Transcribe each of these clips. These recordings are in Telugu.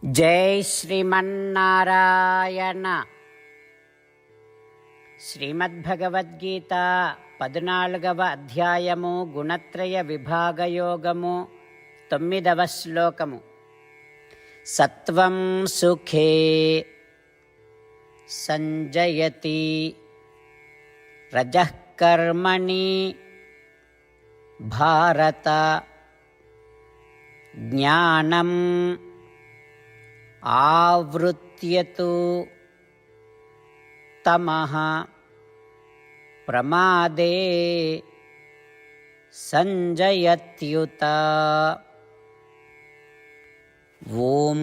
జై శ్రీమన్నారాయణ. శ్రీమద్భగవద్గీత 14వ అధ్యాయము గుణత్రయ విభాగయోగము 9వ శ్లోకము. సత్వం సుఖే సంజయతి రజః కర్మణి భారత జ్ఞానం ఆవృత్యతు తమః ప్రమాదే సంజయత్యుత. ఓం.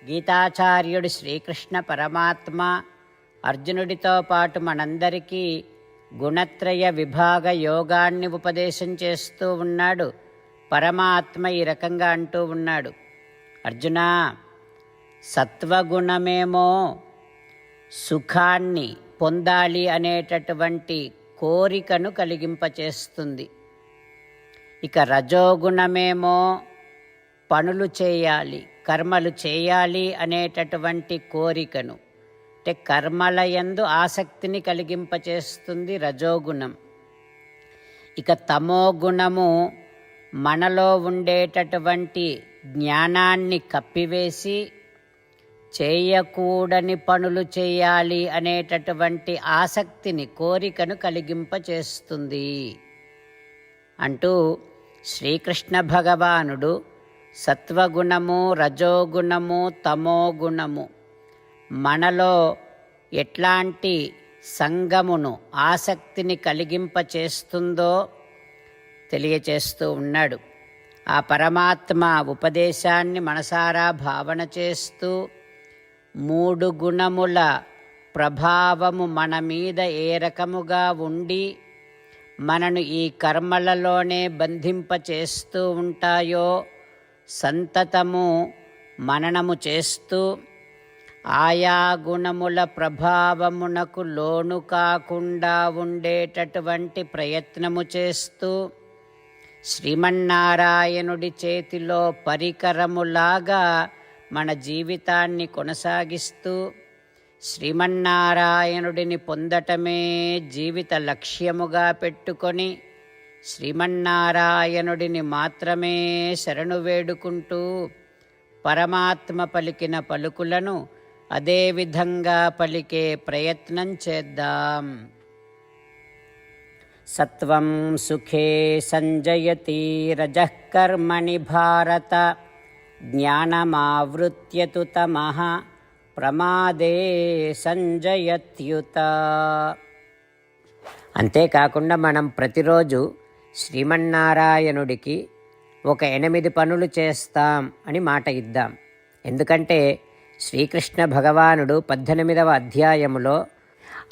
గీతాచార్యుడు శ్రీకృష్ణ పరమాత్మ అర్జునుడితో పాటు మనందరికీ గుణత్రయ విభాగ యోగాన్ని ఉపదేశం చేస్తూ ఉన్నాడు. పరమాత్మ ఈ రకంగా అంటూ ఉన్నాడు, అర్జునా, సత్వగుణమేమో సుఖాన్ని పొందాలి అనేటటువంటి కోరికను కలిగింపచేస్తుంది. ఇక రజోగుణమేమో పనులు చేయాలి, కర్మలు చేయాలి అనేటటువంటి కోరికను, అంటే కర్మల యందు ఆసక్తిని కలిగింపచేస్తుంది రజోగుణం. ఇక తమోగుణము మనలో ఉండేటటువంటి జ్ఞానాన్ని కప్పివేసి చేయకూడని పనులు చేయాలి అనేటటువంటి ఆసక్తిని, కోరికను కలిగింపచేస్తుంది అంటూ శ్రీకృష్ణ భగవానుడు సత్వగుణము, రజోగుణము, తమోగుణము మనలో ఎట్లాంటి సంగమును, ఆసక్తిని కలిగింపచేస్తుందో తెలియచేస్తూ ఉన్నాడు. ఆ పరమాత్మ ఉపదేశాన్ని మనసారా భావన చేస్తూ 3 గుణముల ప్రభావము మన మీద ఏ రకముగా ఉండి మనను ఈ కర్మలలోనే బంధింపచేస్తూ ఉంటాయో సంతతము మననము చేస్తూ ఆయా గుణముల ప్రభావమునకు లోను కాకుండా ఉండేటటువంటి ప్రయత్నము చేస్తూ శ్రీమన్నారాయణుడి చేతిలో పరికరములాగా మన జీవితాన్ని కొనసాగిస్తూ శ్రీమన్నారాయణుడిని పొందటమే జీవిత లక్ష్యముగా పెట్టుకొని శ్రీమన్నారాయణుడిని మాత్రమే శరణు వేడుకుంటూ పరమాత్మ పలికిన పలుకులను అదే విధంగా పలికే ప్రయత్నం చేద్దాం. సత్వం సుఖే సంజయతి రజః కర్మణి భారత జ్ఞానమావృత్యతు తమః ప్రమాదే సంజయత్యుత. అంతేకాకుండా మనం ప్రతిరోజు శ్రీమన్నారాయణుడికి ఒక 8 పనులు చేస్తాం అని మాట ఇద్దాం. ఎందుకంటే శ్రీకృష్ణ భగవానుడు 18వ అధ్యాయములో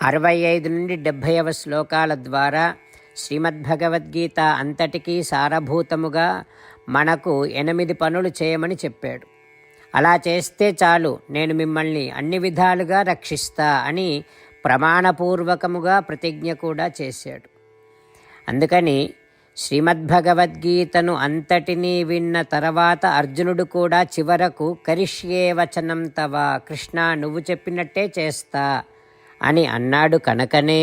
65 నుండి 70వ శ్లోకాల ద్వారా శ్రీమద్భగవద్గీత అంతటికీ సారభూతముగా మనకు 8 పనులు చేయమని చెప్పాడు. అలా చేస్తే చాలు, నేను మిమ్మల్ని అన్ని విధాలుగా రక్షిస్తా అని ప్రమాణపూర్వకముగా ప్రతిజ్ఞ కూడా చేశాడు. అందుకని శ్రీమద్భగవద్గీతను అంతటినీ విన్న తర్వాత అర్జునుడు కూడా చివరకు కరిష్యే వచనం తవ, కృష్ణ నువ్వు చెప్పినట్టే చేస్తా అని అన్నాడు. కనుకనే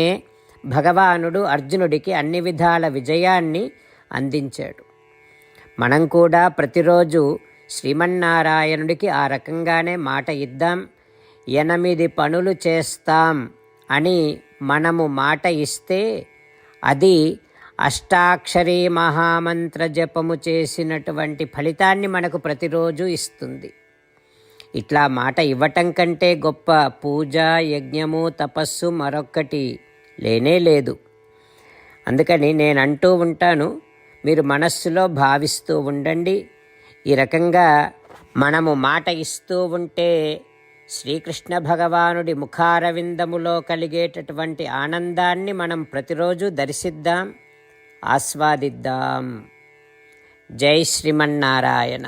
భగవానుడు అర్జునుడికి అన్ని విధాల విజయాన్ని అందించాడు. మనం కూడా ప్రతిరోజు శ్రీమన్నారాయణుడికి ఆ రకంగానే మాట ఇద్దాం. 8 పనులు చేస్తాం అని మనము మాట ఇస్తే అది అష్టాక్షరీ మహామంత్ర జపము చేసినటువంటి ఫలితాన్ని మనకు ప్రతిరోజు ఇస్తుంది. ఇట్లా మాట ఇవ్వటం కంటే గొప్ప పూజ, యజ్ఞము, తపస్సు మరొక్కటి లేనే లేదు. అందుకని నేను అంటూ ఉంటాను, మీరు మనస్సులో భావిస్తూ ఉండండి. ఈ రకంగా మనము మాట ఇస్తూ ఉంటే శ్రీకృష్ణ భగవానుడి ముఖారవిందములో కలిగేటటువంటి ఆనందాన్ని మనం ప్రతిరోజు దర్శిద్దాం, ఆస్వాదిద్దాం. జై శ్రీమన్నారాయణ.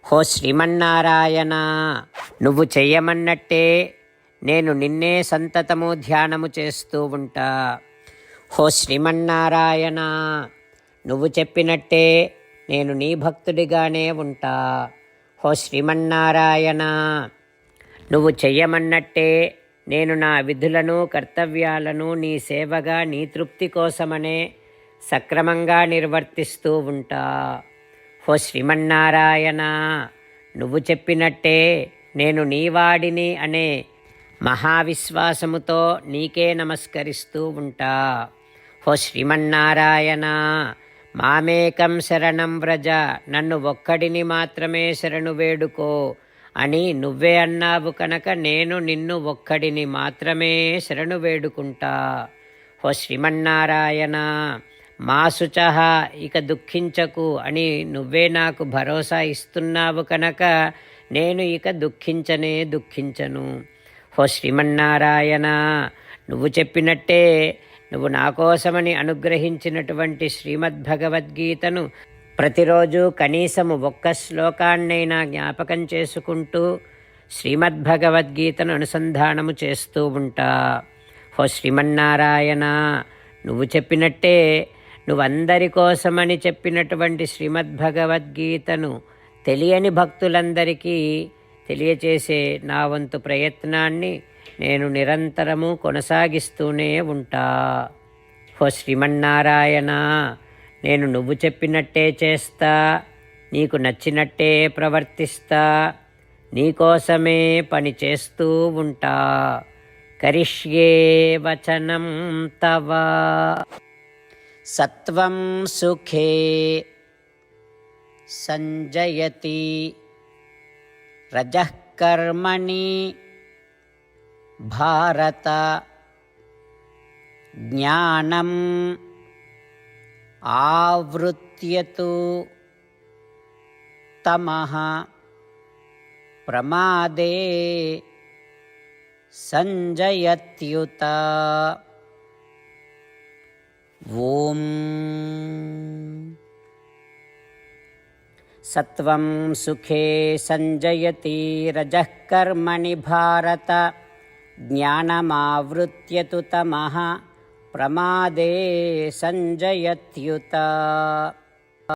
హో శ్రీమన్నారాయణ, నువ్వు చెయ్యమన్నట్టే నేను నిన్నే సంతతము ధ్యానము చేస్తూ ఉంటా. హో శ్రీమన్నారాయణ, నువ్వు చెప్పినట్టే నేను నీ భక్తుడిగానే ఉంటా. ఓ శ్రీమన్నారాయణ, నువ్వు చెయ్యమన్నట్టే నేను నా విధులను కర్తవ్యాలను నీ సేవగా నీ తృప్తి కోసమనే సక్రమంగా నిర్వర్తిస్తూ ఉంటా. ఓ శ్రీమన్నారాయణ, నువ్వు చెప్పినట్టే నేను నీవాడిని అనే మహావిశ్వాసముతో నీకే నమస్కరిస్తూ ఉంటా. ఓ శ్రీమన్నారాయణ, మామేకం శరణం వ్రజ, నన్ను ఒక్కడిని మాత్రమే శరణు వేడుకో అని నువ్వే అన్నావు కనుక నేను నిన్ను ఒక్కడిని మాత్రమే శరణు వేడుకుంటా. ఓ శ్రీమన్నారాయణ, మా శుచః, ఇక దుఃఖించకు అని నువ్వే నాకు భరోసా ఇస్తున్నావు కనుక నేను ఇక దుఃఖించను. ఓ శ్రీమన్నారాయణ, నువ్వు చెప్పినట్టే నువ్వు నా కోసమని అనుగ్రహించినటువంటి శ్రీమద్భగవద్గీతను ప్రతిరోజు కనీసము ఒక్క శ్లోకాన్నైనా జ్ఞాపకం చేసుకుంటూ శ్రీమద్భగవద్గీతను అనుసంధానము చేస్తూ ఉంటా. ఓ శ్రీమన్నారాయణ, నువ్వు చెప్పినట్టే నువ్వందరి కోసమని చెప్పినటువంటి శ్రీమద్భగవద్గీతను తెలియని భక్తులందరికీ తెలియచేసే నా వంతు ప్రయత్నాన్ని నేను నిరంతరము కొనసాగిస్తూనే ఉంటా. ఓ శ్రీమన్నారాయణ, నేను నువ్వు చెప్పినట్టే చేస్తా, నీకు నచ్చినట్టే ప్రవర్తిస్తా, నీకోసమే పని చేస్తూ ఉంటా. కరిష్యే వచనం తవ. సత్వం సుఖే సంజయతి రజః కర్మణి భారత జ్ఞానం ఆవృత్యతు తమః ప్రమాదే సంజయత్యుత. ఓం సత్వం సుఖే సంజయతి రజః కర్మణి భారత జ్ఞానమావృత్యతు తమః ప్రమాదే సంజయత్యుత.